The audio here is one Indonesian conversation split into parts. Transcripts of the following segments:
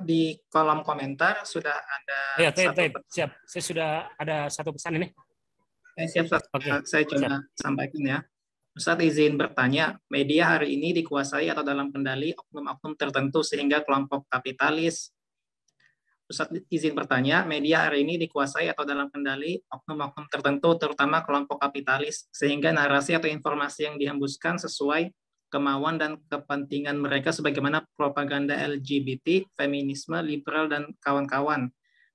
Di kolom komentar sudah ada Ya, satu siap. Saya sudah ada satu pesan ini. siap, Oke, saya coba siap. sampaikan ya. Ustadz izin bertanya, media hari ini dikuasai atau dalam kendali oknum-oknum tertentu sehingga kelompok kapitalis. Ustadz izin bertanya, media hari ini dikuasai atau dalam kendali oknum-oknum tertentu, terutama kelompok kapitalis, sehingga narasi atau informasi yang dihembuskan sesuai kemauan dan kepentingan mereka sebagaimana propaganda LGBT, feminisme, liberal, dan kawan-kawan.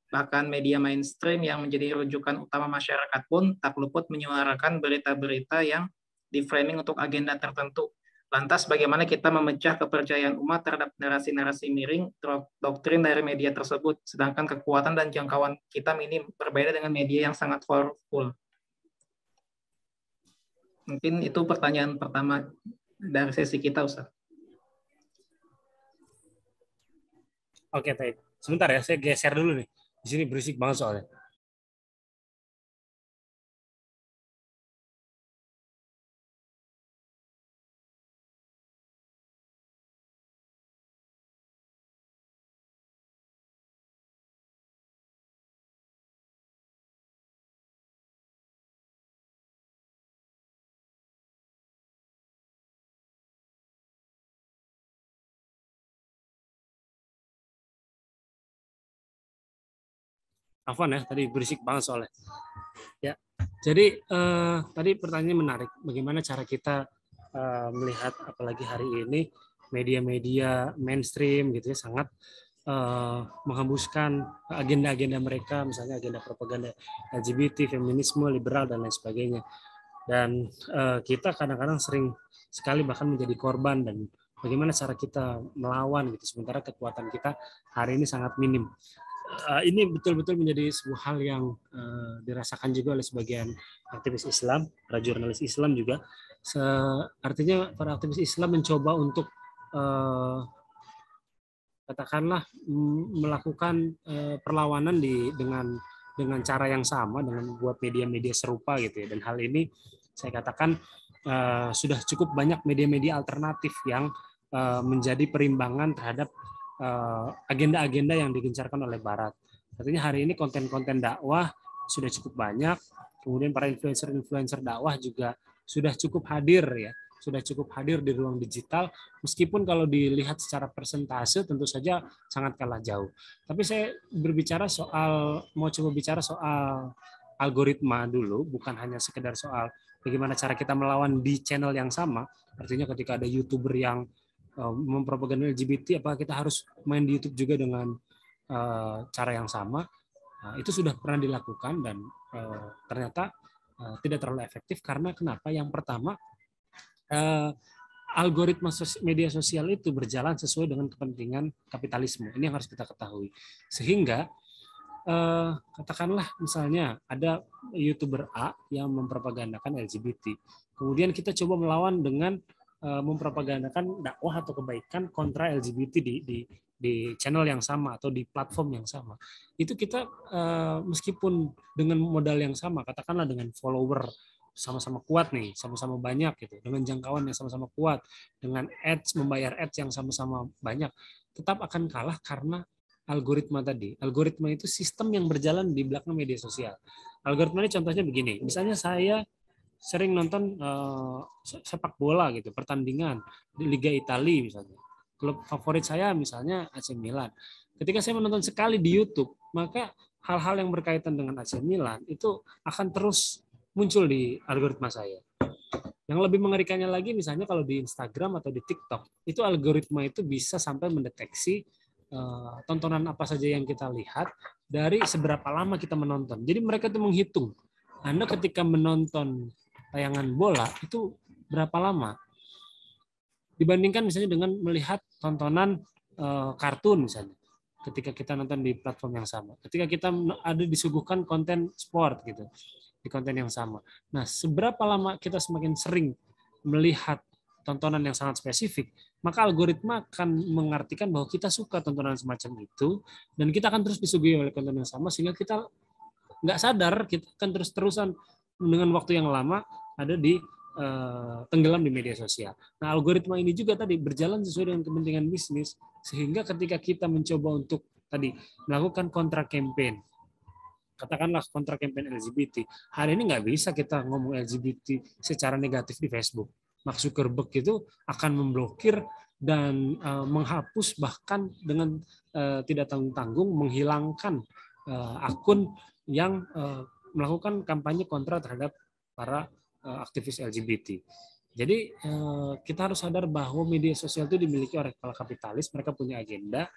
Bahkan media mainstream yang menjadi rujukan utama masyarakat pun tak luput menyuarakan berita-berita yang di-framing untuk agenda tertentu. Lantas bagaimana kita memecah kepercayaan umat terhadap narasi-narasi miring, doktrin dari media tersebut, sedangkan kekuatan dan jangkauan kita minim, berbeda dengan media yang sangat powerful. Mungkin itu pertanyaan pertama dari sesi kita, Ustaz. Oke, baik. Sebentar ya, saya geser dulu nih. Di sini berisik banget soalnya. Afwan ya, tadi berisik banget soalnya. Ya, jadi tadi pertanyaannya menarik. Bagaimana cara kita melihat, apalagi hari ini media-media mainstream gitu ya sangat menghembuskan agenda-agenda mereka, misalnya agenda propaganda LGBT, feminisme, liberal dan lain sebagainya. Dan kita kadang-kadang sering sekali bahkan menjadi korban, dan bagaimana cara kita melawan gitu sementara kekuatan kita hari ini sangat minim. Ini betul-betul menjadi sebuah hal yang dirasakan juga oleh sebagian aktivis Islam, para jurnalis Islam juga. Artinya para aktivis Islam mencoba untuk katakanlah melakukan perlawanan dengan cara yang sama, dengan membuat media-media serupa gitu ya. Dan hal ini saya katakan sudah cukup banyak media-media alternatif yang menjadi perimbangan terhadap agenda-agenda yang digencarkan oleh Barat. Artinya hari ini konten-konten dakwah sudah cukup banyak, kemudian para influencer-influencer dakwah juga sudah cukup hadir ya, sudah cukup hadir di ruang digital, meskipun kalau dilihat secara persentase tentu saja sangat kalah jauh. Tapi saya mau coba bicara soal algoritma dulu, bukan hanya sekedar soal bagaimana cara kita melawan di channel yang sama. Artinya ketika ada YouTuber yang mempropaganda LGBT, apakah kita harus main di YouTube juga dengan cara yang sama? Itu sudah pernah dilakukan dan ternyata tidak terlalu efektif. Karena kenapa? Yang pertama, algoritma media sosial itu berjalan sesuai dengan kepentingan kapitalisme. Ini yang harus kita ketahui. Sehingga katakanlah misalnya ada YouTuber A yang mempropagandakan LGBT. Kemudian kita coba melawan dengan mempropagandakan dakwah atau kebaikan kontra LGBT di channel yang sama atau di platform yang sama. Itu kita meskipun dengan modal yang sama, katakanlah dengan follower sama-sama kuat nih, sama-sama banyak gitu, dengan jangkauan yang sama-sama kuat, dengan membayar ads yang sama-sama banyak, tetap akan kalah karena algoritma tadi. Algoritma itu sistem yang berjalan di belakang media sosial. Algoritma ini contohnya begini, misalnya saya sering nonton sepak bola gitu, pertandingan di Liga Italia misalnya. Klub favorit saya misalnya AC Milan. Ketika saya menonton sekali di YouTube, maka hal-hal yang berkaitan dengan AC Milan itu akan terus muncul di algoritma saya. Yang lebih mengerikannya lagi misalnya kalau di Instagram atau di TikTok, itu algoritma itu bisa sampai mendeteksi tontonan apa saja yang kita lihat dari seberapa lama kita menonton. Jadi mereka itu menghitung. Anda ketika menonton tayangan bola itu berapa lama dibandingkan misalnya dengan melihat tontonan kartun misalnya, ketika kita nonton di platform yang sama, ketika kita ada disuguhkan konten sport gitu di konten yang sama. Nah, seberapa lama kita semakin sering melihat tontonan yang sangat spesifik, maka algoritma akan mengartikan bahwa kita suka tontonan semacam itu, dan kita akan terus disuguhi oleh konten yang sama, sehingga kita nggak sadar kita akan terus-terusan dengan waktu yang lama ada di tenggelam di media sosial. Nah, algoritma ini juga tadi berjalan sesuai dengan kepentingan bisnis, sehingga ketika kita mencoba untuk tadi melakukan kontra campaign, katakanlah kontra campaign LGBT, hari ini nggak bisa kita ngomong LGBT secara negatif di Facebook. Mark Zuckerberg itu akan memblokir dan menghapus, bahkan dengan tidak tanggung-tanggung menghilangkan akun yang melakukan kampanye kontra terhadap para aktivis LGBT. Jadi kita harus sadar bahwa media sosial itu dimiliki oleh para kapitalis, mereka punya agenda,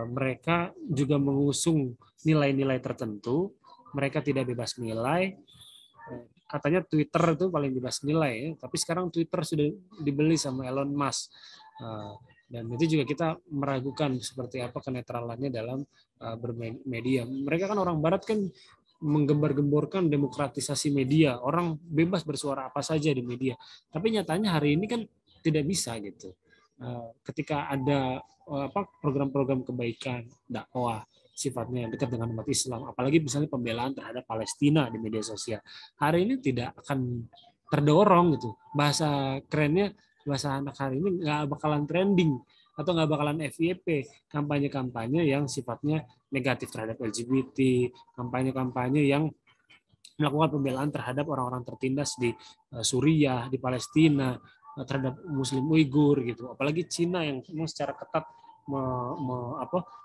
mereka juga mengusung nilai-nilai tertentu, mereka tidak bebas nilai. Katanya Twitter itu paling bebas nilai, ya. Tapi sekarang Twitter sudah dibeli sama Elon Musk. Dan itu juga kita meragukan seperti apa kenetralannya dalam bermedia. Mereka kan orang Barat kan menggembar-gemborkan demokratisasi media, orang bebas bersuara apa saja di media. Tapi nyatanya hari ini kan tidak bisa gitu. Ketika ada program-program kebaikan, dakwah sifatnya dekat dengan umat Islam, apalagi misalnya pembelaan terhadap Palestina di media sosial, hari ini tidak akan terdorong gitu. Bahasa kerennya, bahasa anak hari ini nggak bakalan trending atau nggak bakalan FYP, kampanye-kampanye yang sifatnya negatif terhadap LGBT, kampanye-kampanye yang melakukan pembelaan terhadap orang-orang tertindas di Suriah, di Palestina, terhadap Muslim Uighur gitu. Apalagi Cina yang memang secara ketat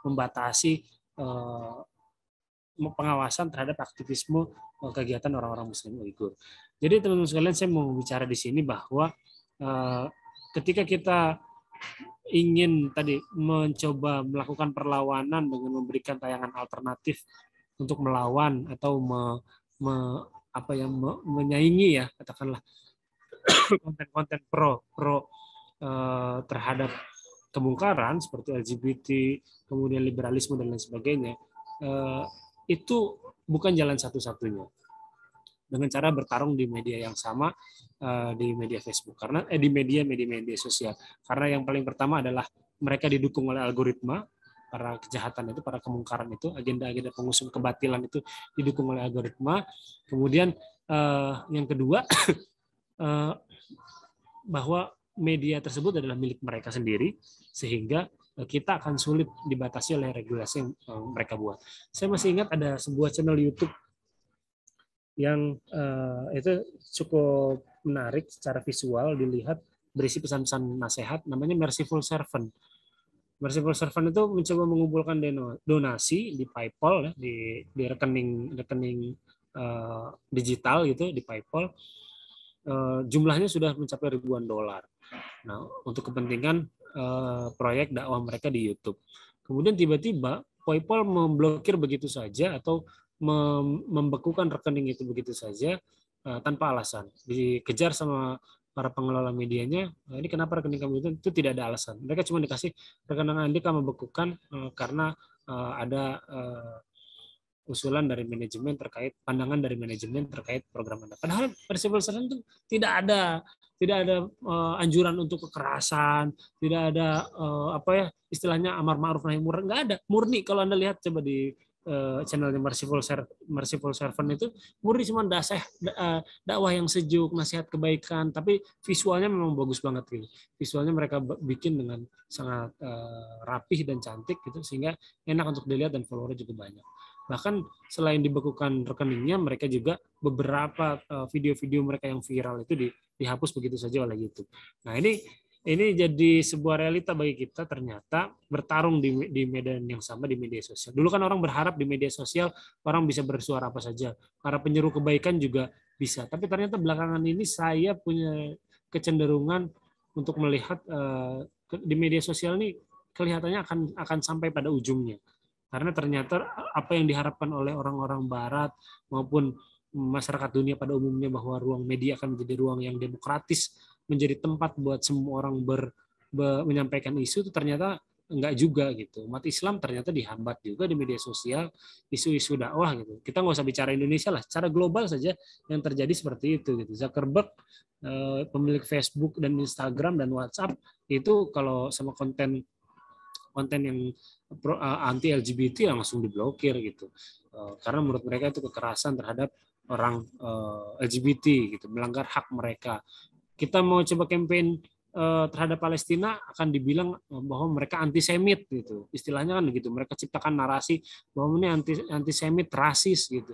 membatasi pengawasan terhadap aktivisme kegiatan orang-orang Muslim Uighur. Jadi teman-teman sekalian, saya mau bicara di sini bahwa ketika kita ingin tadi mencoba melakukan perlawanan dengan memberikan tayangan alternatif untuk melawan atau menyaingi ya, katakanlah konten-konten pro terhadap kemungkaran seperti LGBT, kemudian liberalisme dan lain sebagainya, itu bukan jalan satu-satunya. Dengan cara bertarung di media yang sama, di media Facebook, karena di media sosial. Karena yang paling pertama adalah mereka didukung oleh algoritma, para kejahatan itu, para kemungkaran itu, agenda-agenda pengusung kebatilan itu didukung oleh algoritma. Kemudian yang kedua, bahwa media tersebut adalah milik mereka sendiri, sehingga kita akan sulit dibatasi oleh regulasi yang mereka buat. Saya masih ingat ada sebuah channel YouTube yang itu cukup menarik secara visual dilihat, berisi pesan-pesan nasihat, namanya Merciful Servant. Merciful Servant itu mencoba mengumpulkan donasi di PayPal, ya, di rekening digital gitu di PayPal. Jumlahnya sudah mencapai ribuan dolar. Nah, untuk kepentingan proyek dakwah mereka di YouTube. Kemudian tiba-tiba PayPal memblokir begitu saja atau membekukan rekening itu begitu saja tanpa alasan. Dikejar sama para pengelola medianya, ini kenapa rekening kamu itu tidak ada alasan. Mereka cuma dikasih rekening Anda kamu bekukan karena ada usulan dari manajemen terkait, pandangan dari manajemen terkait program Anda. Padahal Merciful Servant itu tidak ada anjuran untuk kekerasan, tidak ada istilahnya amar ma'ruf nahi munkar, nggak ada. Murni kalau Anda lihat coba di channelnya Merciful Servant itu murni cuma dakwah yang sejuk, nasihat kebaikan, tapi visualnya memang bagus banget gitu. Visualnya mereka bikin dengan sangat rapih dan cantik gitu, sehingga enak untuk dilihat dan followernya juga banyak. Bahkan selain dibekukan rekeningnya, mereka juga beberapa video-video mereka yang viral itu dihapus begitu saja oleh YouTube. Nah, ini jadi sebuah realita bagi kita, ternyata bertarung di medan yang sama di media sosial. Dulu kan orang berharap di media sosial orang bisa bersuara apa saja, para penyeru kebaikan juga bisa. Tapi ternyata belakangan ini saya punya kecenderungan untuk melihat di media sosial ini kelihatannya akan sampai pada ujungnya. Karena ternyata apa yang diharapkan oleh orang-orang Barat maupun masyarakat dunia pada umumnya, bahwa ruang media akan menjadi ruang yang demokratis, menjadi tempat buat semua orang menyampaikan isu, itu ternyata enggak juga gitu. Umat Islam ternyata dihambat juga di media sosial, isu-isu dakwah gitu. Kita nggak usah bicara Indonesia lah, secara global saja yang terjadi seperti itu gitu. Zuckerberg, pemilik Facebook dan Instagram dan WhatsApp, itu kalau sama konten yang anti LGBT langsung diblokir gitu. Karena menurut mereka itu kekerasan terhadap orang LGBT gitu, melanggar hak mereka. Kita mau coba campaign terhadap Palestina akan dibilang bahwa mereka antisemit gitu. Istilahnya kan begitu. Mereka ciptakan narasi bahwa ini antisemit, rasis gitu.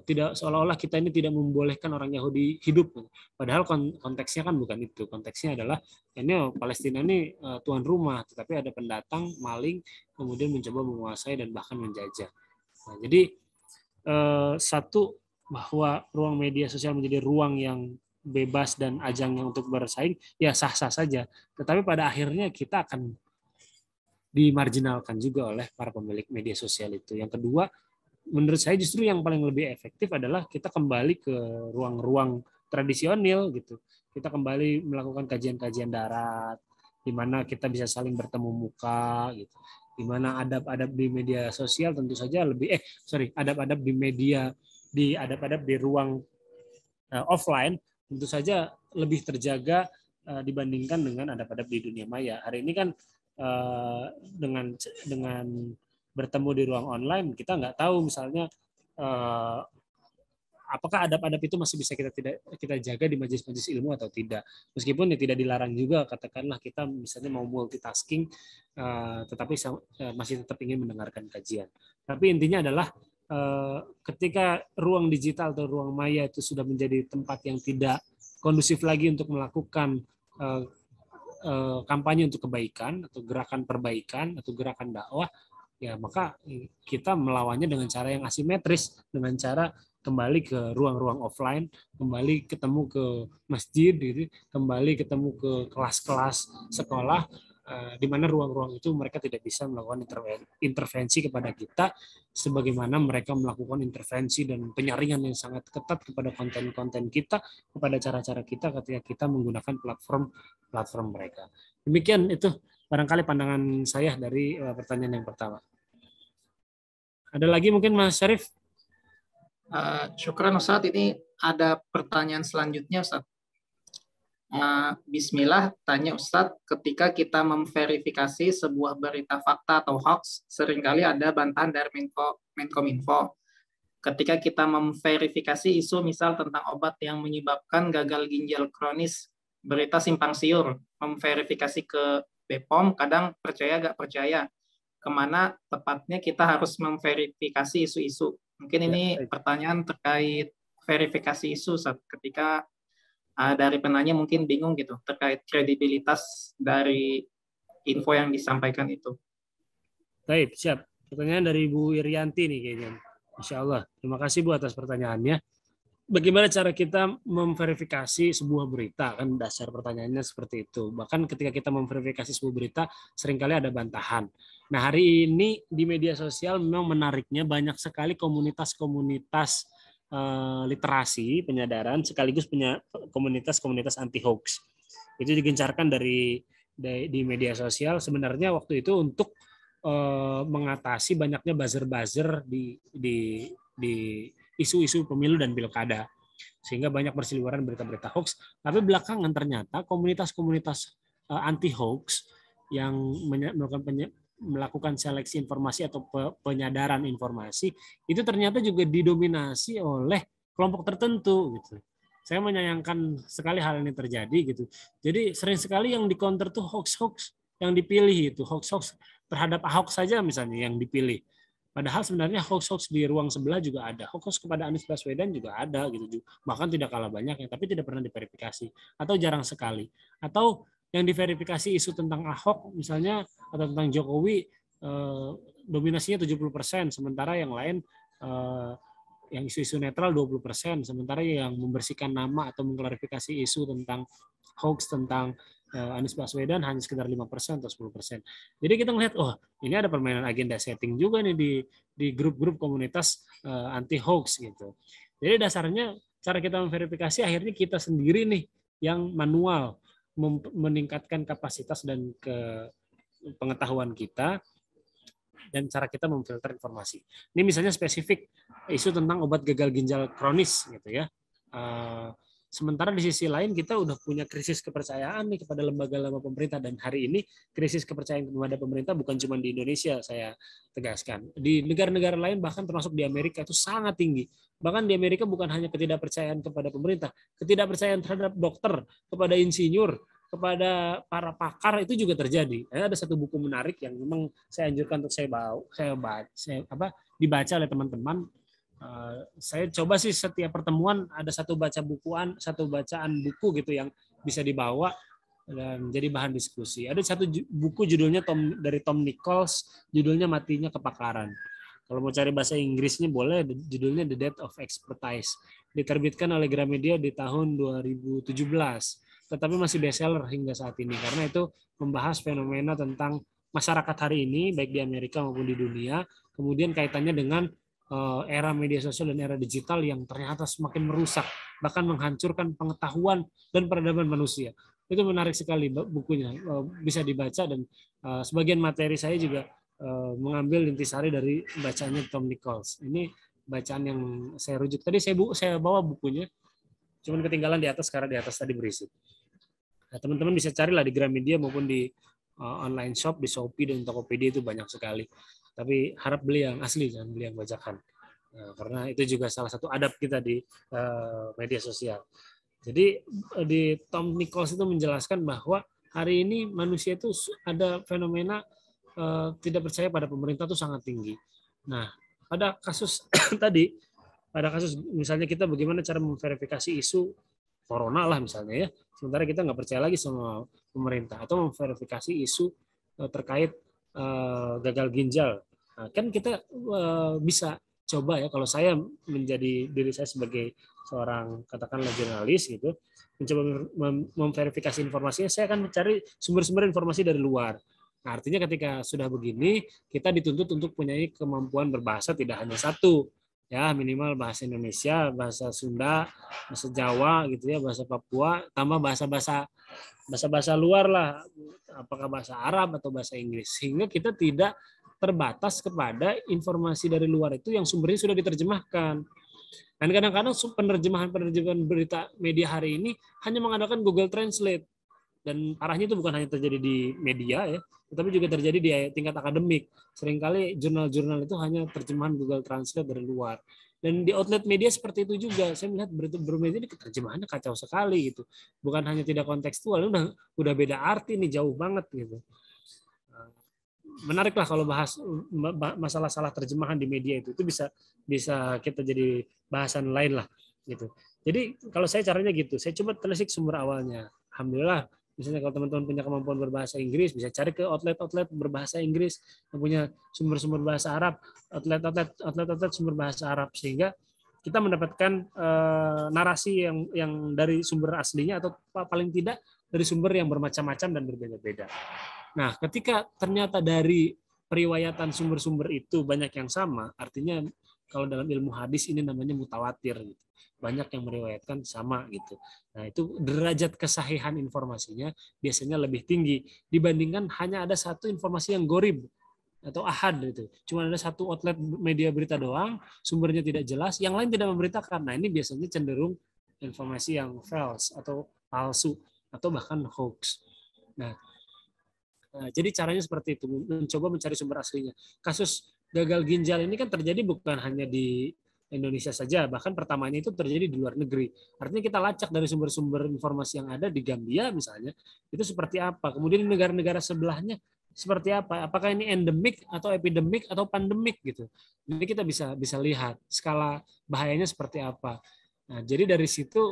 Tidak, seolah-olah kita ini tidak membolehkan orang Yahudi hidup. Padahal konteksnya kan bukan itu. Konteksnya adalah ini Palestina ini tuan rumah, tetapi ada pendatang, maling, kemudian mencoba menguasai dan bahkan menjajah. Nah, jadi satu, bahwa ruang media sosial menjadi ruang yang bebas dan ajangnya untuk bersaing, ya sah-sah saja. Tetapi pada akhirnya kita akan dimarginalkan juga oleh para pemilik media sosial itu. Yang kedua, menurut saya justru yang paling lebih efektif adalah kita kembali ke ruang-ruang tradisional gitu. Kita kembali melakukan kajian-kajian darat, di mana kita bisa saling bertemu muka gitu. Di mana adab-adab di media sosial tentu saja lebih adab-adab di media, adab-adab di ruang offline tentu saja lebih terjaga dibandingkan dengan adab-adab di dunia maya. Hari ini kan dengan bertemu di ruang online, kita nggak tahu misalnya apakah adab-adab itu masih bisa kita jaga di majelis-majelis ilmu atau tidak. Meskipun ya tidak dilarang juga, katakanlah kita misalnya mau multitasking, tetapi masih tetap ingin mendengarkan kajian. Tapi intinya adalah ketika ruang digital atau ruang maya itu sudah menjadi tempat yang tidak kondusif lagi untuk melakukan kampanye untuk kebaikan atau gerakan perbaikan atau gerakan dakwah, ya maka kita melawannya dengan cara yang asimetris, dengan cara kembali ke ruang-ruang offline, kembali ketemu ke masjid, gitu, kembali ketemu ke kelas-kelas sekolah, di mana ruang-ruang itu mereka tidak bisa melakukan intervensi kepada kita, sebagaimana mereka melakukan intervensi dan penyaringan yang sangat ketat kepada konten-konten kita, kepada cara-cara kita ketika kita menggunakan platform mereka. Demikian itu barangkali pandangan saya dari pertanyaan yang pertama. Ada lagi mungkin Mas Syarif? Syukran Ustadz, ini ada pertanyaan selanjutnya Ustadz. Bismillah, tanya Ustadz, ketika kita memverifikasi sebuah berita fakta atau hoax, seringkali ada bantahan dari Menkominfo. Ketika kita memverifikasi isu misal tentang obat yang menyebabkan gagal ginjal kronis, berita simpang siur, memverifikasi ke BPOM, kadang percaya gak percaya, kemana tepatnya kita harus memverifikasi isu-isu. Mungkin ini pertanyaan terkait verifikasi isu saat ketika dari penanya mungkin bingung gitu terkait kredibilitas dari info yang disampaikan itu. Baik, siap. Pertanyaan dari Bu Irianti nih kayaknya. Insya Allah. Terima kasih Bu atas pertanyaannya. Bagaimana cara kita memverifikasi sebuah berita? Kan dasar pertanyaannya seperti itu. Bahkan ketika kita memverifikasi sebuah berita, seringkali ada bantahan. Nah, hari ini di media sosial memang menariknya banyak sekali komunitas-komunitas literasi, penyadaran, sekaligus komunitas-komunitas anti-hoax. Itu digencarkan di media sosial sebenarnya waktu itu untuk mengatasi banyaknya buzzer-buzzer di isu-isu pemilu dan pilkada, sehingga banyak berseliweran berita-berita hoax. Tapi belakangan ternyata komunitas-komunitas anti hoax yang melakukan seleksi informasi atau penyadaran informasi itu ternyata juga didominasi oleh kelompok tertentu gitu. Saya menyayangkan sekali hal ini terjadi gitu. Jadi sering sekali yang di counter tuh hoax-hoax yang dipilih itu, hoax-hoax terhadap Ahok saja misalnya yang dipilih. Padahal sebenarnya hoax-hoax di ruang sebelah juga ada. Hoax kepada Anies Baswedan juga ada gitu. Bahkan tidak kalah banyaknya, tapi tidak pernah diverifikasi atau jarang sekali. Atau yang diverifikasi isu tentang Ahok misalnya atau tentang Jokowi dominasinya 70%, sementara yang lain yang isu-isu netral 20%, sementara yang membersihkan nama atau mengklarifikasi isu tentang hoax tentang Anies Baswedan hanya sekitar 5% atau 10%. Jadi kita melihat, oh ini ada permainan agenda setting juga nih di grup-grup komunitas anti hoax gitu. Jadi dasarnya cara kita memverifikasi akhirnya kita sendiri nih yang manual meningkatkan kapasitas dan pengetahuan kita dan cara kita memfilter informasi. Ini misalnya spesifik isu tentang obat gagal ginjal kronis gitu ya. Sementara di sisi lain kita udah punya krisis kepercayaan nih kepada lembaga-lembaga pemerintah, dan hari ini krisis kepercayaan kepada pemerintah bukan cuma di Indonesia, saya tegaskan. Di negara-negara lain bahkan termasuk di Amerika itu sangat tinggi. Bahkan di Amerika bukan hanya ketidakpercayaan kepada pemerintah, ketidakpercayaan terhadap dokter, kepada insinyur, kepada para pakar itu juga terjadi. Ada satu buku menarik yang memang saya anjurkan untuk dibaca oleh teman-teman. Saya coba sih setiap pertemuan ada satu bacaan buku gitu yang bisa dibawa dan jadi bahan diskusi. Ada satu buku judulnya dari Tom Nichols, judulnya Matinya Kepakaran. Kalau mau cari bahasa Inggrisnya boleh, judulnya The Death of Expertise. Diterbitkan oleh Gramedia di tahun 2017, tetapi masih bestseller hingga saat ini karena itu membahas fenomena tentang masyarakat hari ini baik di Amerika maupun di dunia, kemudian kaitannya dengan era media sosial dan era digital yang ternyata semakin merusak, bahkan menghancurkan pengetahuan dan peradaban manusia. Itu menarik sekali bukunya, bisa dibaca, dan sebagian materi saya juga mengambil intisari dari bacaannya Tom Nichols. Ini bacaan yang saya rujuk. Tadi saya bawa bukunya, cuman ketinggalan di atas karena di atas tadi berisi. Nah, teman-teman bisa carilah di Gramedia maupun di online shop, di Shopee dan Tokopedia itu banyak sekali. Tapi harap beli yang asli, jangan beli yang bajakan. Karena itu juga salah satu adab kita di media sosial. Jadi di Tom Nichols itu menjelaskan bahwa hari ini manusia itu ada fenomena tidak percaya pada pemerintah itu sangat tinggi. Nah, pada kasus tadi, pada kasus misalnya kita bagaimana cara memverifikasi isu corona lah misalnya ya, sementara kita nggak percaya lagi sama pemerintah, atau memverifikasi isu terkait gagal ginjal. Nah, kan kita bisa coba ya, kalau saya menjadi diri saya sebagai seorang katakanlah jurnalis gitu, mencoba memverifikasi informasinya, saya akan mencari sumber-sumber informasi dari luar. Nah, artinya ketika sudah begini, kita dituntut untuk punya kemampuan berbahasa tidak hanya satu, ya minimal bahasa Indonesia, bahasa Sunda, bahasa Jawa gitu ya, bahasa Papua, tambah bahasa luar lah, apakah bahasa Arab atau bahasa Inggris, sehingga kita tidak terbatas kepada informasi dari luar itu yang sumbernya sudah diterjemahkan. Dan kadang-kadang penerjemahan berita media hari ini hanya mengandalkan Google Translate. Dan parahnya itu bukan hanya terjadi di media ya, tetapi juga terjadi di tingkat akademik. Seringkali jurnal-jurnal itu hanya terjemahan Google Translate dari luar. Dan di outlet media seperti itu juga. Saya melihat bermedia ini terjemahannya kacau sekali gitu. Bukan hanya tidak kontekstual, udah beda arti nih, jauh banget gitu. Menarik lah kalau bahas masalah salah terjemahan di media itu bisa kita jadi bahasan lain lah gitu. Jadi kalau saya caranya gitu, saya coba telisik sumber awalnya. Alhamdulillah, misalnya kalau teman-teman punya kemampuan berbahasa Inggris, bisa cari ke outlet berbahasa Inggris yang punya sumber-sumber bahasa Arab, outlet sumber bahasa Arab, sehingga kita mendapatkan narasi yang dari sumber aslinya, atau paling tidak dari sumber yang bermacam-macam dan berbeda-beda. Nah, ketika ternyata dari periwayatan sumber-sumber itu banyak yang sama, artinya kalau dalam ilmu hadis ini namanya mutawatir gitu. Banyak yang meriwayatkan sama gitu. Nah, itu derajat kesahihan informasinya biasanya lebih tinggi dibandingkan hanya ada satu informasi yang gorib atau ahad gitu. Cuma ada satu outlet media berita doang, sumbernya tidak jelas, yang lain tidak memberitakan. Nah, ini biasanya cenderung informasi yang false atau palsu atau bahkan hoax. Nah, jadi caranya seperti itu, mencoba mencari sumber aslinya. Kasus gagal ginjal ini kan terjadi bukan hanya di Indonesia saja, bahkan pertamanya itu terjadi di luar negeri. Artinya kita lacak dari sumber-sumber informasi yang ada di Gambia misalnya, itu seperti apa. Kemudian di negara-negara sebelahnya seperti apa. Apakah ini endemik atau epidemik atau pandemik gitu. Jadi kita bisa lihat skala bahayanya seperti apa. Nah, jadi dari situ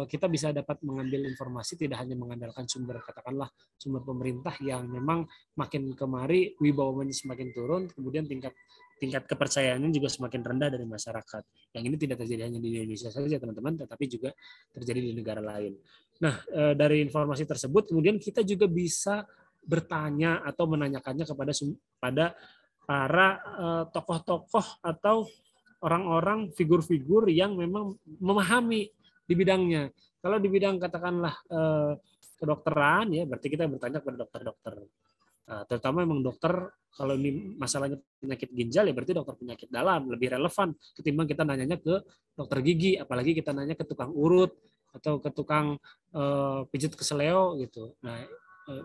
kita bisa dapat mengambil informasi tidak hanya mengandalkan sumber, katakanlah sumber pemerintah yang memang makin kemari wibawanya semakin turun, kemudian tingkat kepercayaannya juga semakin rendah dari masyarakat. Yang ini tidak terjadi hanya di Indonesia saja teman-teman, tetapi juga terjadi di negara lain. Nah, dari informasi tersebut kemudian kita juga bisa bertanya atau menanyakannya kepada para tokoh-tokoh atau orang-orang, figur-figur yang memang memahami di bidangnya. Kalau di bidang katakanlah kedokteran, ya berarti kita bertanya kepada dokter-dokter. Terutama memang dokter, kalau ini masalahnya penyakit ginjal, ya berarti dokter penyakit dalam, lebih relevan ketimbang kita nanyanya ke dokter gigi, apalagi kita nanya ke tukang urut, atau ke tukang pijat keseleo gitu. Nah,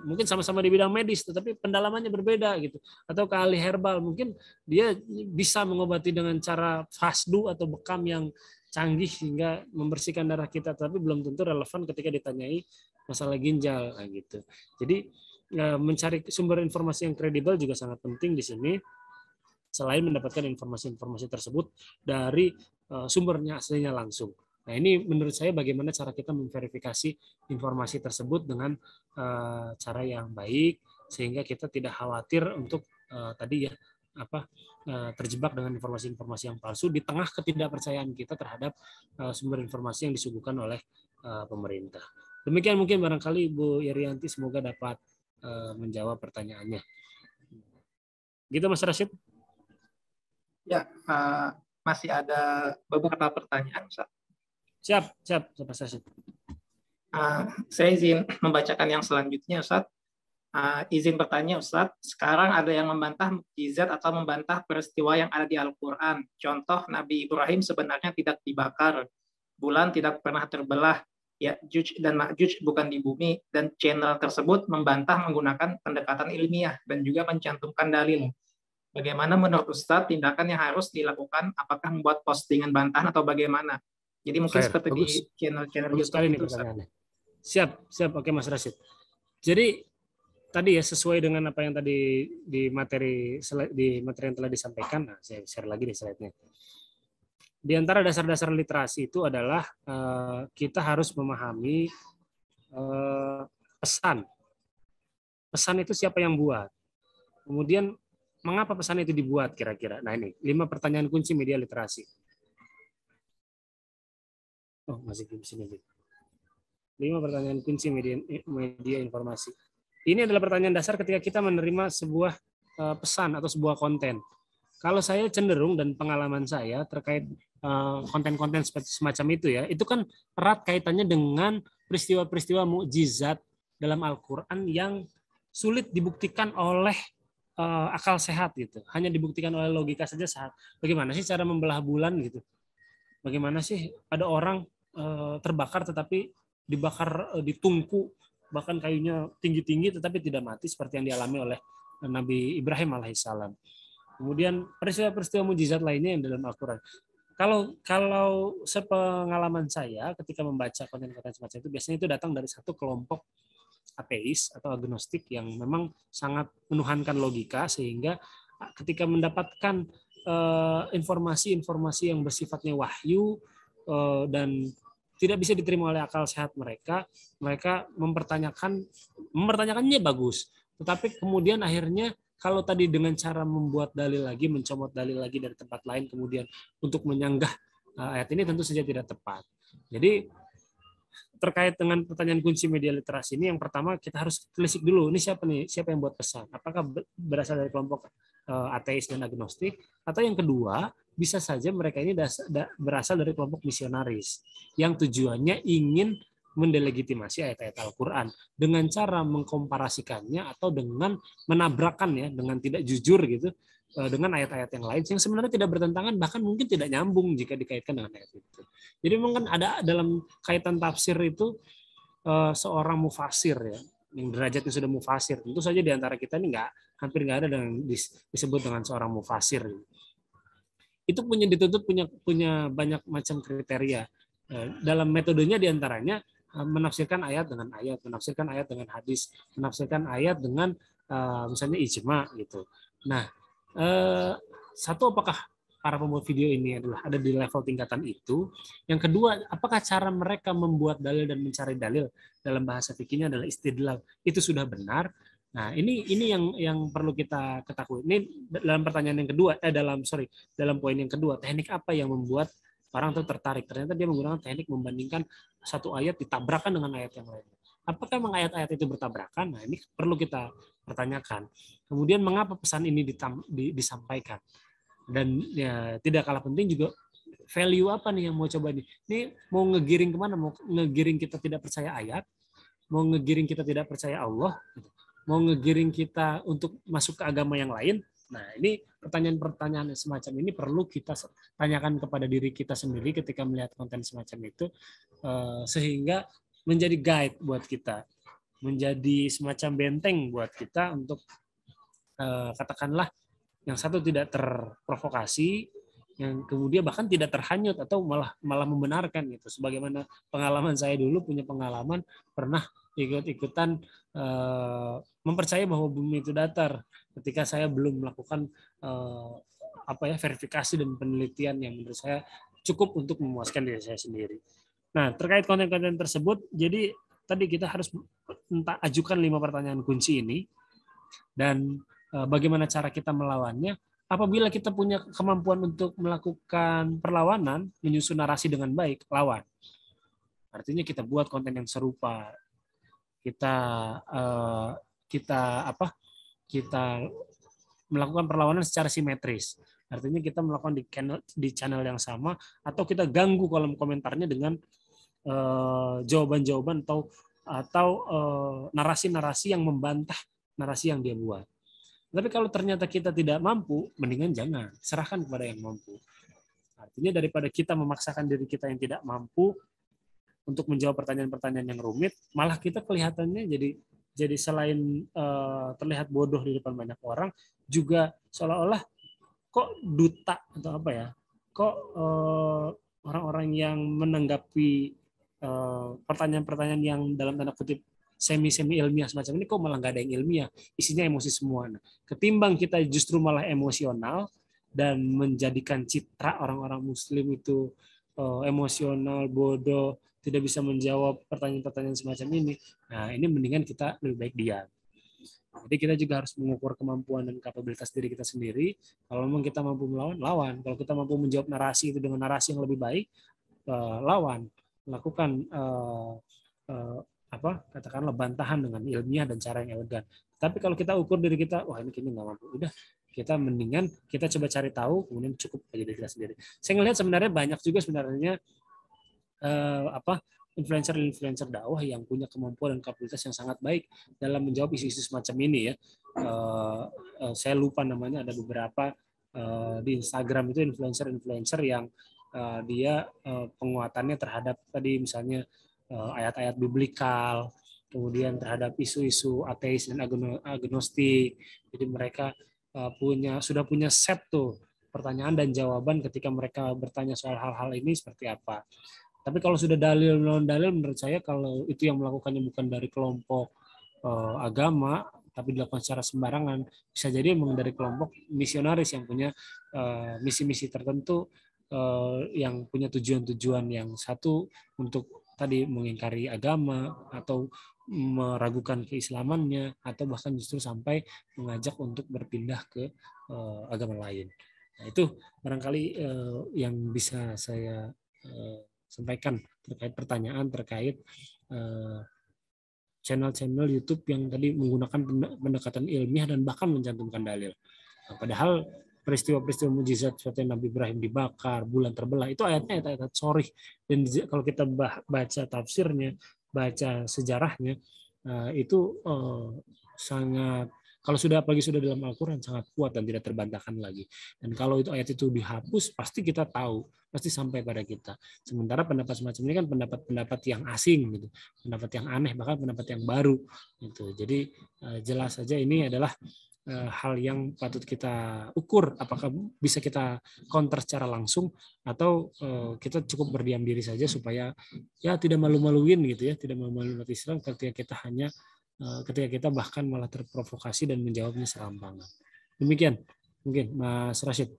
mungkin sama-sama di bidang medis, tetapi pendalamannya berbeda gitu. Atau ke ahli herbal, mungkin dia bisa mengobati dengan cara fasdu atau bekam yang canggih sehingga membersihkan darah kita, tapi belum tentu relevan ketika ditanyai masalah ginjal gitu. Jadi mencari sumber informasi yang kredibel juga sangat penting di sini. Selain mendapatkan informasi-informasi tersebut dari sumbernya aslinya langsung. Nah, ini menurut saya bagaimana cara kita memverifikasi informasi tersebut dengan cara yang baik sehingga kita tidak khawatir untuk tadi ya terjebak dengan informasi-informasi yang palsu di tengah ketidakpercayaan kita terhadap sumber informasi yang disuguhkan oleh pemerintah. Demikian mungkin barangkali Bu Irianti, semoga dapat menjawab pertanyaannya. Gitu Mas Rashid? Ya, masih ada beberapa pertanyaan, Ustaz. Siap, Mas Rashid. Saya izin membacakan yang selanjutnya, Ustaz. Izin bertanya, Ustaz. Sekarang ada yang membantah mukjizat atau membantah peristiwa yang ada di Al-Quran. Contoh, Nabi Ibrahim sebenarnya tidak dibakar. Bulan tidak pernah terbelah. Ya'juj dan Ma'juj bukan di bumi. Dan channel tersebut membantah menggunakan pendekatan ilmiah dan juga mencantumkan dalil. Bagaimana menurut Ustaz tindakan yang harus dilakukan? Apakah membuat postingan bantahan atau bagaimana? Jadi mungkin seperti bagus. Di channel-channel YouTube itu. Siap. Oke Mas Rashid. Jadi tadi ya sesuai dengan apa yang tadi di materi yang telah disampaikan, nah, saya share lagi di slide-nya. Di antara dasar-dasar literasi itu adalah kita harus memahami pesan. Pesan itu siapa yang buat? Kemudian mengapa pesan itu dibuat kira-kira? Nah ini 5 pertanyaan kunci media literasi. Oh masih di sini. 5 pertanyaan kunci media informasi. Ini adalah pertanyaan dasar ketika kita menerima sebuah pesan atau sebuah konten. Kalau saya cenderung dan pengalaman saya terkait konten-konten semacam itu ya, itu kan erat kaitannya dengan peristiwa-peristiwa mukjizat dalam Al-Quran yang sulit dibuktikan oleh akal sehat gitu. Hanya dibuktikan oleh logika saja sehat. Bagaimana sih cara membelah bulan gitu? Bagaimana sih ada orang terbakar tetapi dibakar di tungku, bahkan kayunya tinggi-tinggi tetapi tidak mati seperti yang dialami oleh Nabi Ibrahim alaihissalam. Kemudian peristiwa-peristiwa mukjizat lainnya yang dalam Al-Quran. Kalau sepengalaman saya ketika membaca konten-konten semacam itu, biasanya itu datang dari satu kelompok ateis atau agnostik yang memang sangat menuhankan logika, sehingga ketika mendapatkan informasi-informasi yang bersifatnya wahyu dan tidak bisa diterima oleh akal sehat mereka mempertanyakannya bagus, tetapi kemudian akhirnya kalau tadi dengan cara membuat dalil lagi, mencomot dalil lagi dari tempat lain, kemudian untuk menyanggah ayat ini tentu saja tidak tepat. Jadi terkait dengan pertanyaan kunci media literasi ini, yang pertama kita harus telisik dulu, ini siapa yang buat pesan? Apakah berasal dari kelompok ateis dan agnostik? Atau yang kedua, bisa saja mereka ini berasal dari kelompok misionaris yang tujuannya ingin mendelegitimasi ayat-ayat Al-Quran dengan cara mengkomparasikannya atau dengan menabrakkannya dengan tidak jujur gitu dengan ayat-ayat yang lain yang sebenarnya tidak bertentangan, bahkan mungkin tidak nyambung jika dikaitkan dengan ayat itu. Jadi memang kan ada dalam kaitan tafsir itu seorang mufasir ya, yang derajatnya sudah mufasir. Tentu saja di antara kita ini hampir nggak ada yang disebut dengan seorang mufasir. Itu dituntut punya banyak macam kriteria. Dalam metodenya diantaranya menafsirkan ayat dengan ayat, menafsirkan ayat dengan hadis, menafsirkan ayat dengan misalnya ijma gitu. Nah, satu, apakah para pembuat video ini ada di level tingkatan itu? Yang kedua, apakah cara mereka membuat dalil dan mencari dalil dalam bahasa fikihnya adalah istidlal itu sudah benar? Nah, ini yang perlu kita ketahui. Ini dalam pertanyaan yang kedua, dalam poin yang kedua, teknik apa yang membuat orang itu tertarik? Ternyata dia menggunakan teknik membandingkan satu ayat ditabrakkan dengan ayat yang lain. Apakah memang ayat-ayat itu bertabrakan? Nah, ini perlu kita pertanyakan. Kemudian mengapa pesan ini disampaikan? Dan ya, tidak kalah penting juga value apa nih yang mau coba nih? Ini mau ngegiring kemana? Mau ngegiring kita tidak percaya ayat? Mau ngegiring kita tidak percaya Allah? Mau ngegiring kita untuk masuk ke agama yang lain? Nah, ini pertanyaan-pertanyaan semacam ini perlu kita tanyakan kepada diri kita sendiri ketika melihat konten semacam itu, sehingga menjadi guide buat kita, menjadi semacam benteng buat kita untuk katakanlah yang satu tidak terprovokasi, yang kemudian bahkan tidak terhanyut atau malah membenarkan gitu. Sebagaimana pengalaman saya dulu punya pengalaman pernah ikut-ikutan mempercayai bahwa bumi itu datar ketika saya belum melakukan verifikasi dan penelitian yang menurut saya cukup untuk memuaskan diri saya sendiri. Nah, terkait konten-konten tersebut, jadi tadi kita harus ajukan 5 pertanyaan kunci ini, dan bagaimana cara kita melawannya. Apabila kita punya kemampuan untuk melakukan perlawanan, menyusun narasi dengan baik, lawan. Artinya kita buat konten yang serupa, kita melakukan perlawanan secara simetris. Artinya kita melakukan di channel yang sama, atau kita ganggu kolom komentarnya dengan jawaban-jawaban atau narasi-narasi yang membantah narasi yang dia buat. Tapi kalau ternyata kita tidak mampu, mendingan jangan, serahkan kepada yang mampu. Artinya daripada kita memaksakan diri kita yang tidak mampu untuk menjawab pertanyaan-pertanyaan yang rumit, malah kita kelihatannya jadi selain terlihat bodoh di depan banyak orang, juga seolah-olah kok duta atau apa ya, kok orang-orang yang menanggapi pertanyaan-pertanyaan yang dalam tanda kutip semi ilmiah semacam ini kok malah nggak ada yang ilmiah, isinya emosi semua. Nah, ketimbang kita justru malah emosional dan menjadikan citra orang-orang Muslim itu emosional, bodoh, tidak bisa menjawab pertanyaan-pertanyaan semacam ini. Nah, ini mendingan kita lebih baik diam. Jadi kita juga harus mengukur kemampuan dan kapabilitas diri kita sendiri. Kalau memang kita mampu melawan, lawan. Kalau kita mampu menjawab narasi itu dengan narasi yang lebih baik, lawan. Lakukan katakanlah bantahan dengan ilmiah dan cara yang elegan. Tapi kalau kita ukur diri kita, wah ini kayaknya nggak mampu, udah kita mendingan kita coba cari tahu, kemudian cukup aja diri kita sendiri. Saya ngelihat sebenarnya banyak juga sebenarnya influencer dakwah yang punya kemampuan dan kapabilitas yang sangat baik dalam menjawab isu-isu semacam ini ya. Saya lupa namanya, ada beberapa di Instagram itu influencer yang dia penguatannya terhadap tadi misalnya ayat-ayat biblikal, kemudian terhadap isu-isu ateis dan agnostik. Jadi mereka sudah punya set tuh pertanyaan dan jawaban ketika mereka bertanya soal hal-hal ini seperti apa. Tapi kalau sudah dalil non dalil, menurut saya kalau itu yang melakukannya bukan dari kelompok agama, tapi dilakukan secara sembarangan, bisa jadi memang dari kelompok misionaris yang punya misi-misi tertentu, yang punya tujuan-tujuan yang satu untuk tadi mengingkari agama atau meragukan keislamannya, atau bahkan justru sampai mengajak untuk berpindah ke agama lain. Nah, itu barangkali yang bisa saya sampaikan terkait pertanyaan terkait channel-channel YouTube yang tadi menggunakan pendekatan ilmiah dan bahkan mencantumkan dalil. Nah, padahal peristiwa-peristiwa mujizat seperti Nabi Ibrahim dibakar, bulan terbelah, itu ayatnya ayat-ayat sharih. Dan kalau kita baca tafsirnya, baca sejarahnya, itu sangat, kalau apalagi sudah dalam Al-Quran, sangat kuat dan tidak terbantahkan lagi. Dan kalau itu ayat itu dihapus, pasti kita tahu, pasti sampai pada kita. Sementara pendapat semacam ini kan pendapat yang asing, gitu, pendapat yang aneh, bahkan pendapat yang baru. Gitu. Jadi jelas saja ini adalah hal yang patut kita ukur, apakah bisa kita counter secara langsung atau kita cukup berdiam diri saja supaya ya tidak malu-maluin gitu ya, tidak malu-maluin umat Islam ketika kita bahkan malah terprovokasi dan menjawabnya serampangan. Demikian mungkin Mas Rashid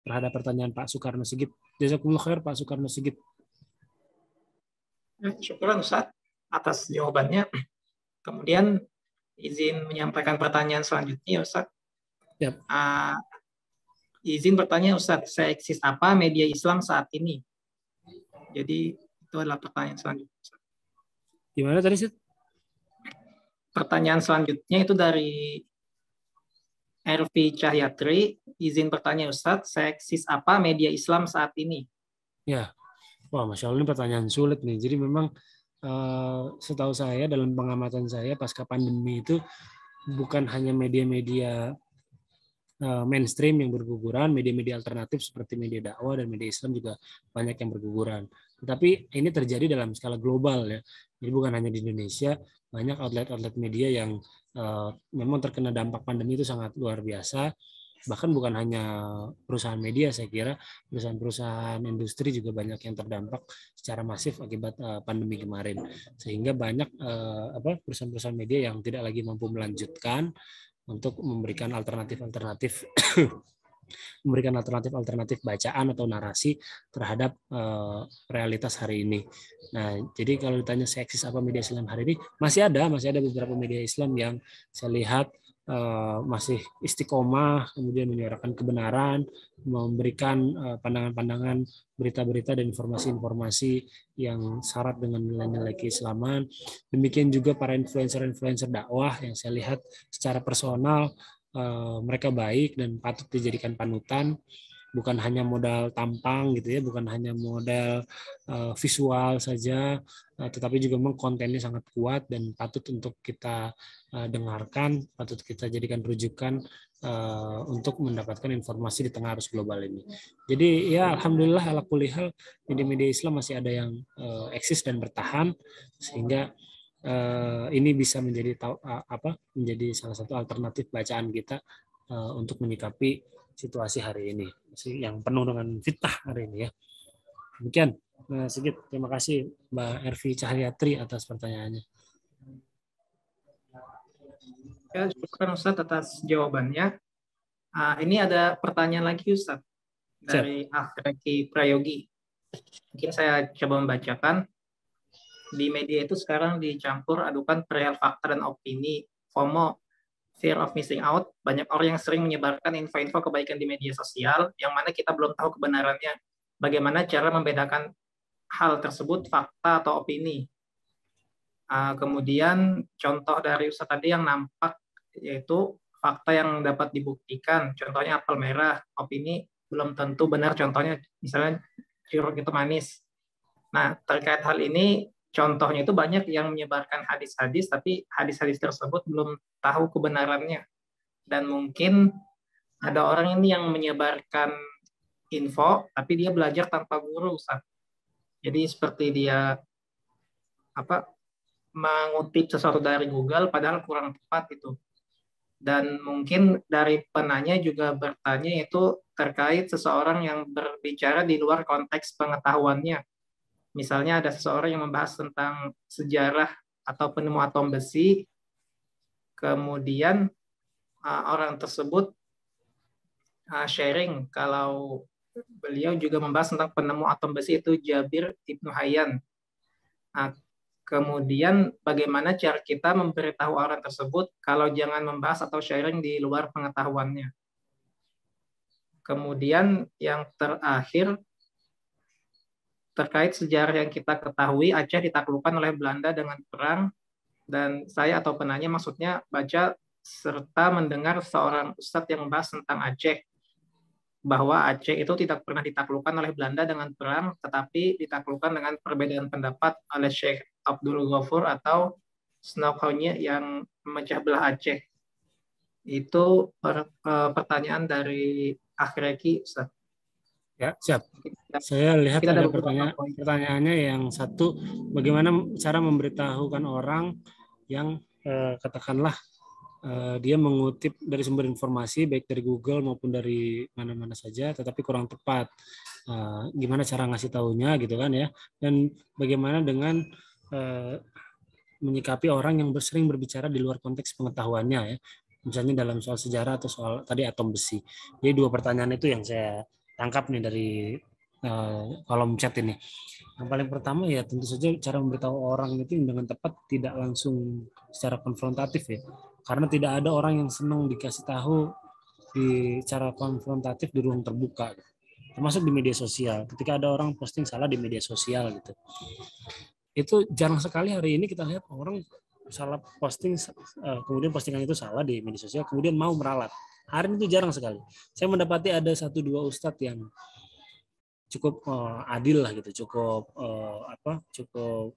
terhadap pertanyaan Pak Soekarno Sigit. Jazakumullah khair Pak Soekarno Sigit. Syukuran Ustaz atas jawabannya. Kemudian izin menyampaikan pertanyaan selanjutnya, Ustaz. Yep. Izin bertanya, Ustaz, seeksis apa media Islam saat ini? Jadi itu adalah pertanyaan selanjutnya. Ustaz. Gimana tadi, Sid? Pertanyaan selanjutnya itu dari RV Cahyatri. Izin bertanya, Ustaz, seeksis apa media Islam saat ini? Ya, wah, Masya Allah, ini pertanyaan sulit nih. Jadi memang setahu saya dalam pengamatan saya pasca pandemi itu bukan hanya media-media mainstream yang berguguran, media-media alternatif seperti media dakwah dan media Islam juga banyak yang berguguran. Tetapi ini terjadi dalam skala global ya. Jadi bukan hanya di Indonesia, banyak outlet-outlet media yang memang terkena dampak pandemi itu sangat luar biasa. Bahkan bukan hanya perusahaan media, saya kira perusahaan-perusahaan industri juga banyak yang terdampak secara masif akibat pandemi kemarin. Sehingga banyak perusahaan-perusahaan media yang tidak lagi mampu melanjutkan untuk memberikan alternatif-alternatif bacaan atau narasi terhadap realitas hari ini. Nah, jadi kalau ditanya seksis apa media Islam hari ini, masih ada beberapa media Islam yang saya lihat masih istiqomah, kemudian menyuarakan kebenaran, memberikan pandangan-pandangan, berita-berita dan informasi-informasi yang syarat dengan nilai-nilai keislaman. Demikian juga para influencer-influencer dakwah yang saya lihat secara personal mereka baik dan patut dijadikan panutan, bukan hanya modal tampang gitu ya, bukan hanya modal visual saja, tetapi juga memang kontennya sangat kuat dan patut untuk kita dengarkan, patut kita jadikan rujukan untuk mendapatkan informasi di tengah arus global ini. Jadi ya alhamdulillah ala kulli hal media-media Islam masih ada yang eksis dan bertahan, sehingga ini bisa menjadi menjadi salah satu alternatif bacaan kita untuk menyikapi situasi hari ini yang penuh dengan fitnah hari ini ya. Demikian sedikit. Terima kasih Mbak Ervi Cahyatri atas pertanyaannya. Ya, syukur Ustadz atas jawabannya. Ini ada pertanyaan lagi Ustadz dari Afriki Prayogi. Mungkin saya coba membacakan. Di media itu sekarang dicampur adukan perihal fakta dan opini, FOMO, fear of missing out. Banyak orang yang sering menyebarkan info-info kebaikan di media sosial yang mana kita belum tahu kebenarannya. Bagaimana cara membedakan hal tersebut fakta atau opini? Kemudian contoh dari Ustaz tadi yang nampak yaitu fakta yang dapat dibuktikan. Contohnya apel merah, opini belum tentu benar. Contohnya misalnya jeruk itu manis. Nah, terkait hal ini, contohnya itu banyak yang menyebarkan hadis-hadis, tapi hadis-hadis tersebut belum tahu kebenarannya. Dan mungkin ada orang ini yang menyebarkan info, tapi dia belajar tanpa guru, Ustaz. Jadi seperti dia mengutip sesuatu dari Google, padahal kurang tepat itu. Dan mungkin dari penanya juga bertanya itu terkait seseorang yang berbicara di luar konteks pengetahuannya. Misalnya ada seseorang yang membahas tentang sejarah atau penemu atom besi, kemudian orang tersebut sharing kalau beliau juga membahas tentang penemu atom besi itu Jabir Ibnu Hayyan. Kemudian bagaimana cara kita memberitahu orang tersebut kalau jangan membahas atau sharing di luar pengetahuannya. Kemudian yang terakhir, terkait sejarah yang kita ketahui, Aceh ditaklukkan oleh Belanda dengan perang, dan saya atau penanya maksudnya baca serta mendengar seorang ustadz yang membahas tentang Aceh, bahwa Aceh itu tidak pernah ditaklukkan oleh Belanda dengan perang, tetapi ditaklukkan dengan perbedaan pendapat oleh Syekh Abdul Ghafur atau Snokhonye yang memecah belah Aceh. Itu pertanyaan dari Akhreki, Ustaz. Ya, siap. Saya lihat ada pertanyaannya yang satu, bagaimana cara memberitahukan orang yang katakanlah dia mengutip dari sumber informasi baik dari Google maupun dari mana-mana saja, tetapi kurang tepat. Gimana cara ngasih tahunya gitu kan ya? Dan bagaimana dengan menyikapi orang yang sering berbicara di luar konteks pengetahuannya ya? Misalnya dalam soal sejarah atau soal tadi atom besi. Jadi dua pertanyaan itu yang saya tangkap nih dari kolom chat ini. Yang paling pertama ya tentu saja cara memberitahu orang itu dengan tepat tidak langsung secara konfrontatif ya. Karena tidak ada orang yang senang dikasih tahu di cara konfrontatif di ruang terbuka. Termasuk di media sosial. Ketika ada orang posting salah di media sosial gitu. Itu jarang sekali hari ini kita lihat orang salah posting, kemudian postingan itu salah di media sosial, kemudian mau meralat. Hari ini itu jarang sekali. Saya mendapati ada 1-2 ustadz yang cukup adil lah gitu, cukup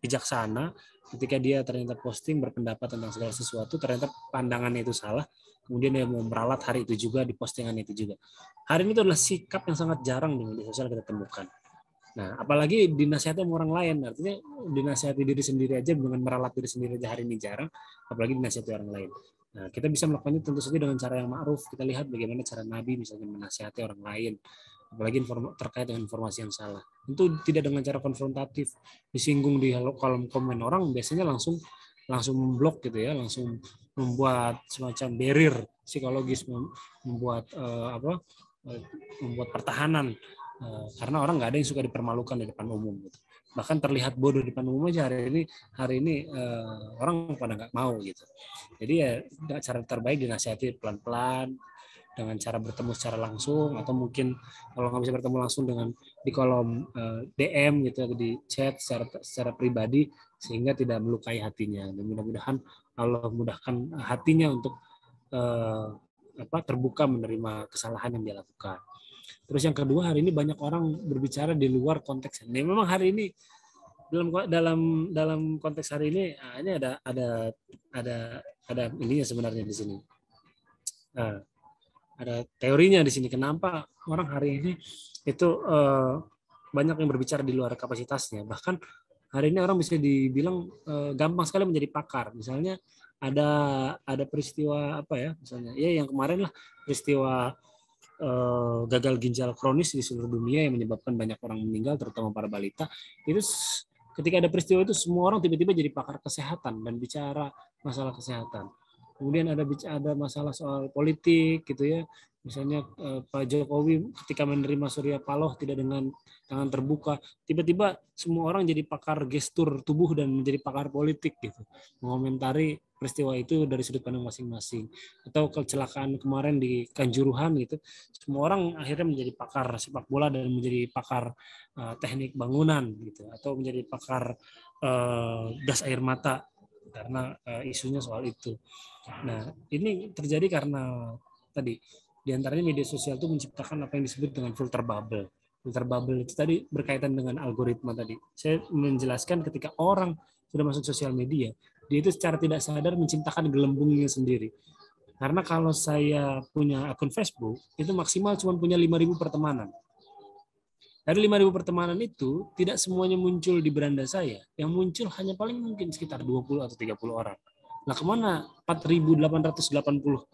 bijaksana ketika dia ternyata posting berpendapat tentang segala sesuatu, ternyata pandangannya itu salah, kemudian dia mau meralat hari itu juga di postingan itu juga. Hari ini itu adalah sikap yang sangat jarang di media sosial kita temukan. Nah, apalagi dinasihati sama orang lain, artinya dinasihati diri sendiri aja dengan meralat diri sendiri aja hari ini jarang, apalagi dinasihati orang lain. Nah, kita bisa melakukannya tentu saja dengan cara yang ma'ruf. Kita lihat bagaimana cara Nabi misalnya menasihati orang lain, apalagi terkait dengan informasi yang salah. Tentu tidak dengan cara konfrontatif, disinggung di kolom komen orang biasanya langsung memblok gitu ya, langsung membuat semacam barrier psikologis, membuat membuat pertahanan. Karena orang nggak ada yang suka dipermalukan di depan umum gitu. Bahkan terlihat bodoh di depan umum aja hari ini orang pada nggak mau gitu. Jadi ya cara terbaik dinasihati pelan-pelan dengan cara bertemu secara langsung, atau mungkin kalau nggak bisa bertemu langsung dengan di kolom DM gitu atau di chat secara pribadi sehingga tidak melukai hatinya. Dan mudah-mudahan Allah mudahkan hatinya untuk terbuka menerima kesalahan yang dia lakukan. Terus yang kedua, hari ini banyak orang berbicara di luar konteks. Ini memang hari ini dalam konteks hari ini ada ininya sebenarnya di sini. Ada teorinya di sini kenapa orang hari ini itu banyak yang berbicara di luar kapasitasnya. Bahkan hari ini orang bisa dibilang gampang sekali menjadi pakar. Misalnya ada peristiwa apa ya, misalnya ya yang kemarin lah peristiwa gagal ginjal kronis di seluruh dunia yang menyebabkan banyak orang meninggal, terutama para balita. Itu ketika ada peristiwa itu semua orang tiba-tiba jadi pakar kesehatan dan bicara masalah kesehatan. Kemudian ada masalah soal politik gitu ya. Misalnya Pak Jokowi ketika menerima Surya Paloh tidak dengan tangan terbuka, tiba-tiba semua orang jadi pakar gestur tubuh dan menjadi pakar politik gitu, mengomentari peristiwa itu dari sudut pandang masing-masing. Atau kecelakaan kemarin di Kanjuruhan gitu, semua orang akhirnya menjadi pakar sepak bola dan menjadi pakar teknik bangunan gitu, atau menjadi pakar gas air mata karena isunya soal itu. Nah, ini terjadi karena tadi diantaranya media sosial itu menciptakan apa yang disebut dengan filter bubble. Filter bubble itu tadi berkaitan dengan algoritma tadi. Saya menjelaskan ketika orang sudah masuk sosial media, dia itu secara tidak sadar menciptakan gelembungnya sendiri. Karena kalau saya punya akun Facebook, itu maksimal cuma punya 5.000 pertemanan. Dari 5.000 pertemanan itu, tidak semuanya muncul di beranda saya. Yang muncul hanya paling mungkin sekitar 20 atau 30 orang. Nah, kemana 4.880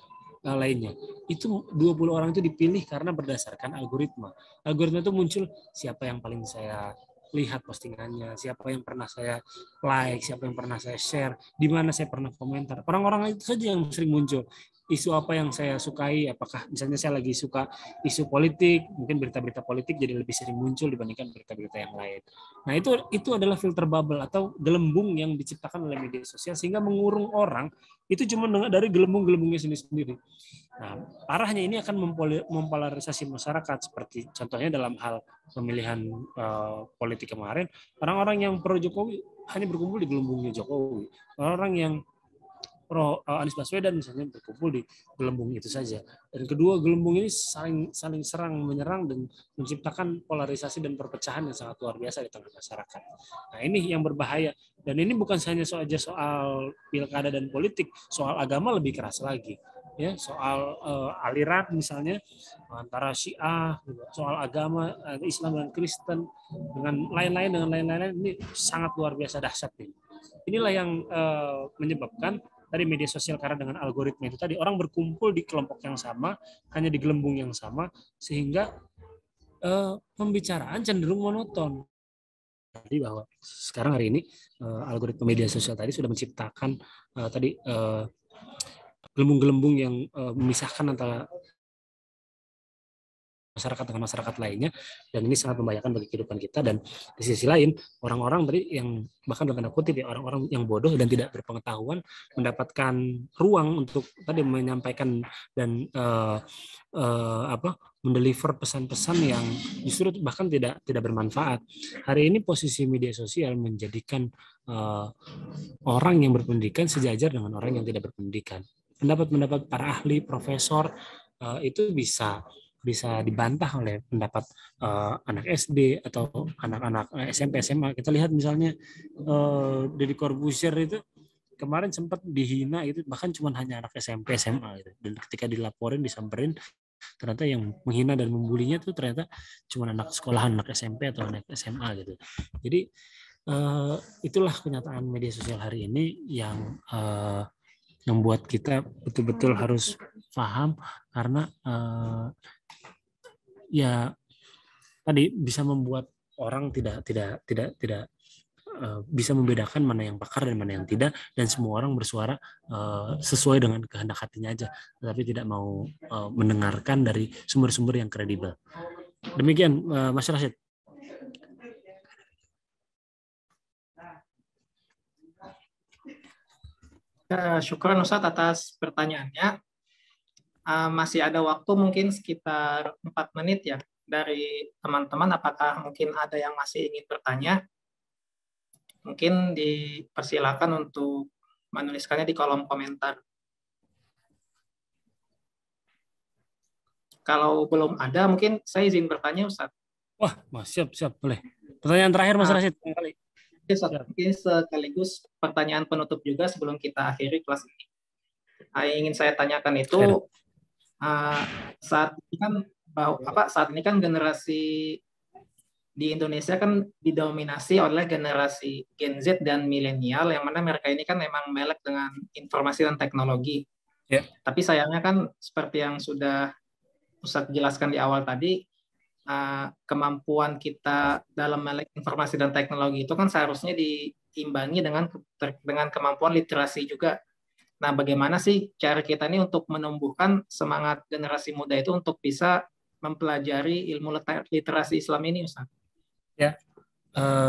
lainnya? Itu 20 orang itu dipilih karena berdasarkan algoritma. Algoritma itu muncul siapa yang paling saya lihat postingannya, siapa yang pernah saya like, siapa yang pernah saya share, di mana saya pernah komentar. Orang-orang itu saja yang sering muncul. Isu apa yang saya sukai, apakah misalnya saya lagi suka isu politik, mungkin berita-berita politik jadi lebih sering muncul dibandingkan berita-berita yang lain. Nah, itu adalah filter bubble atau gelembung yang diciptakan oleh media sosial sehingga mengurung orang itu cuma dari gelembung-gelembungnya sendiri. Nah, parahnya ini akan mempolarisasi masyarakat, seperti contohnya dalam hal pemilihan politik kemarin, orang-orang yang pro Jokowi hanya berkumpul di gelembungnya Jokowi. Orang-orang yang pro Anies Baswedan misalnya berkumpul di gelembung itu saja. Dan kedua gelembung ini saling serang menyerang dan menciptakan polarisasi dan perpecahan yang sangat luar biasa di tengah masyarakat. Nah, ini yang berbahaya. Dan ini bukan hanya soal pilkada dan politik, soal agama lebih keras lagi. Ya, soal aliran misalnya antara Syiah, soal agama Islam dan Kristen dengan lain-lain ini sangat luar biasa dahsyat ini. Inilah yang menyebabkan tadi media sosial karena dengan algoritma itu tadi orang berkumpul di kelompok yang sama, hanya di gelembung yang sama, sehingga pembicaraan cenderung monoton. Jadi bahwa sekarang hari ini algoritma media sosial tadi sudah menciptakan tadi gelembung-gelembung yang memisahkan antara masyarakat dengan masyarakat lainnya, dan ini sangat membahayakan bagi kehidupan kita. Dan di sisi lain orang-orang tadi yang bahkan dalam tanda kutip ya orang-orang yang bodoh dan tidak berpengetahuan mendapatkan ruang untuk tadi menyampaikan dan mendeliver pesan-pesan yang justru bahkan tidak bermanfaat. Hari ini posisi media sosial menjadikan orang yang berpendidikan sejajar dengan orang yang tidak berpendidikan. Pendapat para ahli, profesor itu bisa dibantah oleh pendapat anak SD atau anak-anak SMP, SMA. Kita lihat misalnya Deddy Corbuzier itu kemarin sempat dihina itu, bahkan cuma hanya anak SMP SMA gitu. Dan ketika dilaporin, disamperin, ternyata yang menghina dan membulinya tuh ternyata cuma anak sekolahan, anak SMP atau anak SMA gitu. Jadi itulah kenyataan media sosial hari ini yang membuat kita betul-betul harus paham, karena ya tadi bisa membuat orang tidak bisa membedakan mana yang pakar dan mana yang tidak, dan semua orang bersuara sesuai dengan kehendak hatinya aja, tetapi tidak mau mendengarkan dari sumber-sumber yang kredibel. Demikian Mas Rashid. Syukuran Ustadz atas pertanyaannya. Masih ada waktu mungkin sekitar 4 menit ya dari teman-teman. Apakah mungkin ada yang masih ingin bertanya? Mungkin dipersilakan untuk menuliskannya di kolom komentar. Kalau belum ada, mungkin saya izin bertanya, Ustadz. Wah, Mas, siap, boleh. Pertanyaan terakhir, Mas Rashid. Mungkin sekaligus pertanyaan penutup juga sebelum kita akhiri kelas ini. Yang ingin saya tanyakan itu, saat ini kan generasi di Indonesia kan didominasi oleh generasi Gen Z dan milenial, yang mana mereka ini kan memang melek dengan informasi dan teknologi. Ya. Tapi sayangnya kan seperti yang sudah Ustadz jelaskan di awal tadi, kemampuan kita dalam melek informasi dan teknologi itu kan seharusnya diimbangi dengan kemampuan literasi juga. Nah, bagaimana sih cara kita ini untuk menumbuhkan semangat generasi muda itu untuk bisa mempelajari ilmu literasi Islam ini, Ustaz? Ya,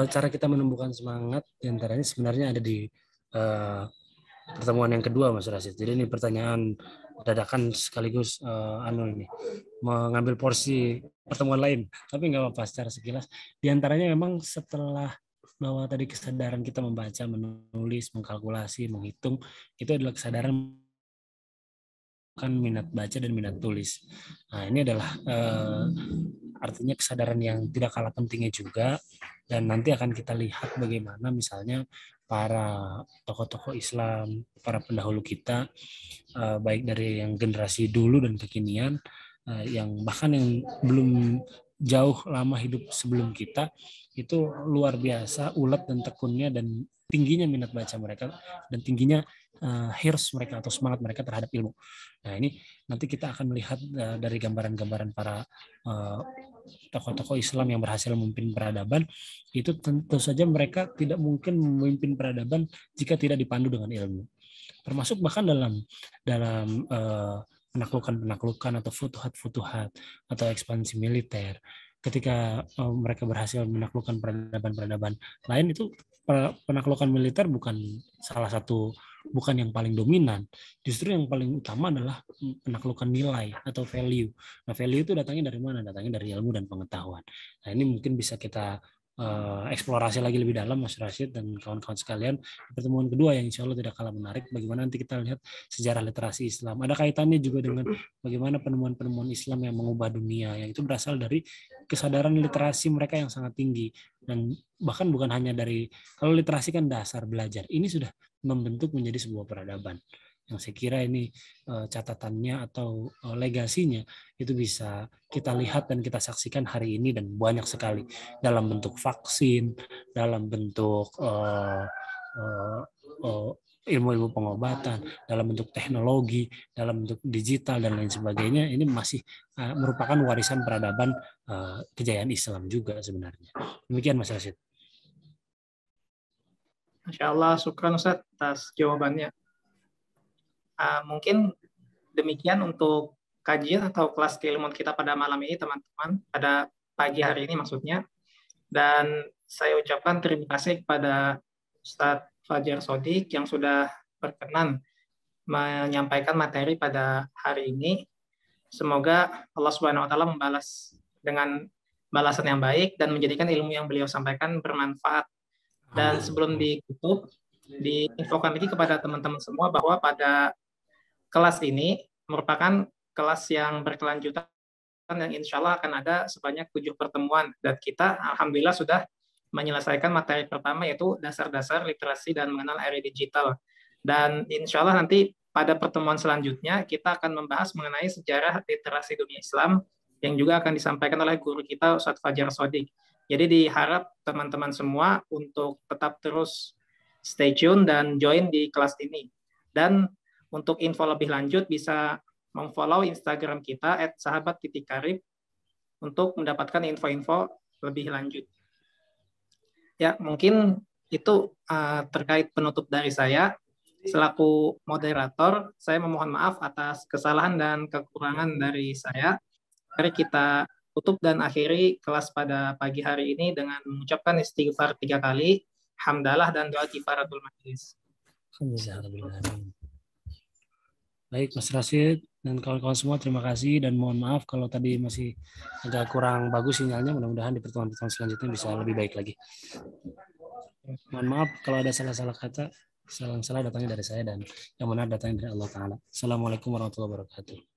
cara kita menumbuhkan semangat diantaranya sebenarnya ada di pertemuan yang kedua, Mas Rashid. Jadi ini pertanyaan dadakan sekaligus ini mengambil porsi pertemuan lain, tapi nggak apa-apa. Secara sekilas diantaranya memang setelah bahwa tadi kesadaran kita membaca, menulis, mengkalkulasi, menghitung, itu adalah kesadaran kan minat baca dan minat tulis. Nah, ini adalah artinya kesadaran yang tidak kalah pentingnya juga, dan nanti akan kita lihat bagaimana misalnya para tokoh-tokoh Islam, para pendahulu kita, baik dari yang generasi dulu dan kekinian, yang bahkan yang belum jauh lama hidup sebelum kita, itu luar biasa ulet dan tekunnya dan tingginya minat baca mereka dan tingginya hirs mereka atau semangat mereka terhadap ilmu. Nah, ini nanti kita akan melihat dari gambaran-gambaran para tokoh-tokoh Islam yang berhasil memimpin peradaban, itu tentu saja mereka tidak mungkin memimpin peradaban jika tidak dipandu dengan ilmu. Termasuk bahkan dalam penaklukan-penaklukan atau futuhat-futuhat atau ekspansi militer. Ketika mereka berhasil menaklukkan peradaban-peradaban lain, itu penaklukan militer bukan yang paling dominan. Justru yang paling utama adalah penaklukan nilai atau value. Nah, value itu datangnya dari mana? Datangnya dari ilmu dan pengetahuan. Nah, ini mungkin bisa kita eksplorasi lagi lebih dalam, Mas Rashid dan kawan-kawan sekalian, pertemuan kedua yang insya Allah tidak kalah menarik. Bagaimana nanti kita lihat sejarah literasi Islam. Ada kaitannya juga dengan bagaimana penemuan-penemuan Islam yang mengubah dunia, yang itu berasal dari kesadaran literasi mereka yang sangat tinggi. Dan bahkan bukan hanya dari, kalau literasi kan dasar belajar, ini sudah membentuk menjadi sebuah peradaban. Yang saya kira ini catatannya atau legasinya itu bisa kita lihat dan kita saksikan hari ini, dan banyak sekali dalam bentuk vaksin, dalam bentuk ilmu-ilmu pengobatan, dalam bentuk teknologi, dalam bentuk digital dan lain sebagainya. Ini masih merupakan warisan peradaban kejayaan Islam juga sebenarnya. Demikian, Mas Rashid. Masya Allah, syukran Ustaz atas jawabannya. Mungkin demikian untuk kajian atau kelas keilmuan kita pada malam ini, teman-teman, pada pagi hari ini maksudnya. Dan saya ucapkan terima kasih kepada Ustadz Fajar Shodiq yang sudah berkenan menyampaikan materi pada hari ini. Semoga Allah Subhanahu wa taala membalas dengan balasan yang baik dan menjadikan ilmu yang beliau sampaikan bermanfaat. Dan sebelum ditutup, diinfokan lagi kepada teman-teman semua bahwa pada kelas ini merupakan kelas yang berkelanjutan yang insya Allah akan ada sebanyak 7 pertemuan, dan kita alhamdulillah sudah menyelesaikan materi pertama, yaitu dasar-dasar literasi dan mengenal era digital. Dan insya Allah nanti pada pertemuan selanjutnya kita akan membahas mengenai sejarah literasi dunia Islam yang juga akan disampaikan oleh guru kita Ustadz Fajar Shodiq. Jadi diharap teman-teman semua untuk tetap terus stay tune dan join di kelas ini. Dan untuk info lebih lanjut bisa memfollow Instagram kita @sahabat_karib untuk mendapatkan info-info lebih lanjut. Ya, mungkin itu terkait penutup dari saya. Selaku moderator, saya memohon maaf atas kesalahan dan kekurangan dari saya. Mari kita tutup dan akhiri kelas pada pagi hari ini dengan mengucapkan istighfar 3 kali, hamdalah dan doa kifaratul majlis. Baik, Mas Rashid dan kawan-kawan semua, terima kasih dan mohon maaf kalau tadi masih agak kurang bagus sinyalnya. Mudah-mudahan di pertemuan-pertemuan selanjutnya bisa lebih baik lagi. Mohon maaf kalau ada salah-salah kata, salah datangnya dari saya dan yang benar datangnya dari Allah Ta'ala. Assalamualaikum warahmatullahi wabarakatuh.